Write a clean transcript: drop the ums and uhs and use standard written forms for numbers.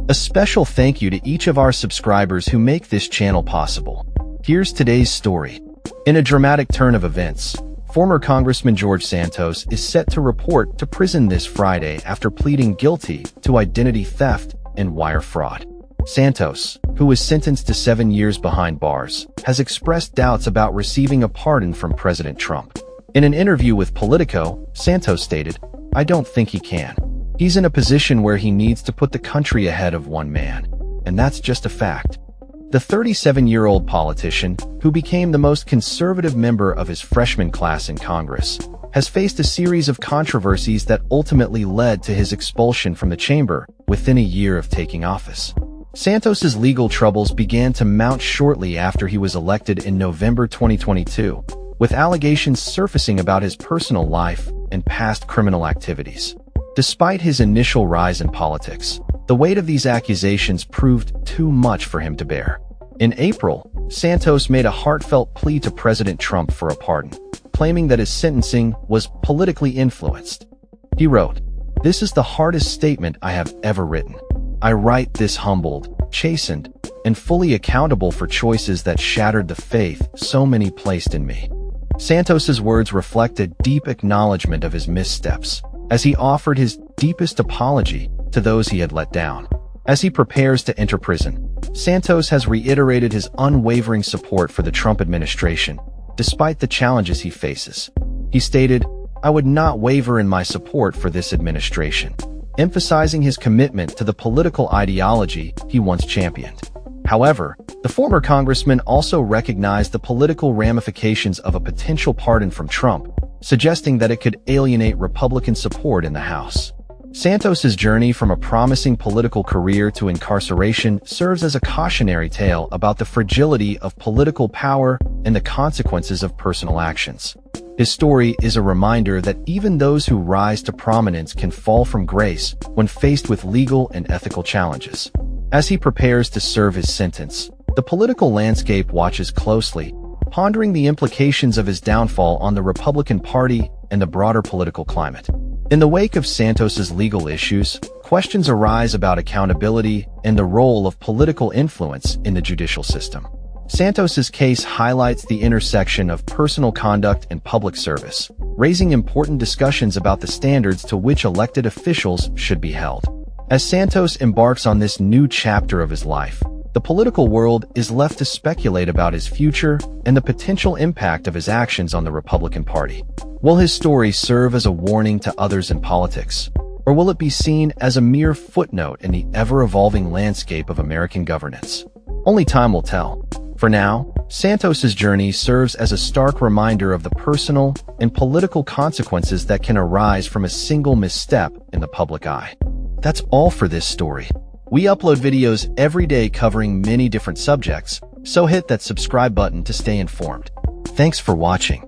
A special thank you to each of our subscribers who make this channel possible. Here's today's story. In a dramatic turn of events, former Congressman George Santos is set to report to prison this Friday after pleading guilty to identity theft and wire fraud. Santos, who was sentenced to 7 years behind bars, has expressed doubts about receiving a pardon from President Trump. In an interview with Politico, Santos stated, "I don't think he can. He's in a position where he needs to put the country ahead of one man, and that's just a fact." The 37-year-old politician, who became the most conservative member of his freshman class in Congress, has faced a series of controversies that ultimately led to his expulsion from the chamber within a year of taking office. Santos's legal troubles began to mount shortly after he was elected in November 2022, with allegations surfacing about his personal life and past criminal activities. Despite his initial rise in politics, the weight of these accusations proved too much for him to bear. In April, Santos made a heartfelt plea to President Trump for a pardon, claiming that his sentencing was politically influenced. He wrote, "This is the hardest statement I have ever written. I write this humbled, chastened, and fully accountable for choices that shattered the faith so many placed in me." Santos's words reflected deep acknowledgement of his missteps, as he offered his deepest apology to those he had let down. As he prepares to enter prison, Santos has reiterated his unwavering support for the Trump administration, despite the challenges he faces. He stated, "I would not waver in my support for this administration," emphasizing his commitment to the political ideology he once championed. However, the former congressman also recognized the political ramifications of a potential pardon from Trump, suggesting that it could alienate Republican support in the House. Santos's journey from a promising political career to incarceration serves as a cautionary tale about the fragility of political power and the consequences of personal actions. His story is a reminder that even those who rise to prominence can fall from grace when faced with legal and ethical challenges. As he prepares to serve his sentence, the political landscape watches closely, pondering the implications of his downfall on the Republican Party and the broader political climate. In the wake of Santos's legal issues, questions arise about accountability and the role of political influence in the judicial system. Santos's case highlights the intersection of personal conduct and public service, raising important discussions about the standards to which elected officials should be held. As Santos embarks on this new chapter of his life, the political world is left to speculate about his future and the potential impact of his actions on the Republican Party. Will his story serve as a warning to others in politics, or will it be seen as a mere footnote in the ever-evolving landscape of American governance? Only time will tell. For now, Santos's journey serves as a stark reminder of the personal and political consequences that can arise from a single misstep in the public eye. That's all for this story. We upload videos every day covering many different subjects, so hit that subscribe button to stay informed. Thanks for watching.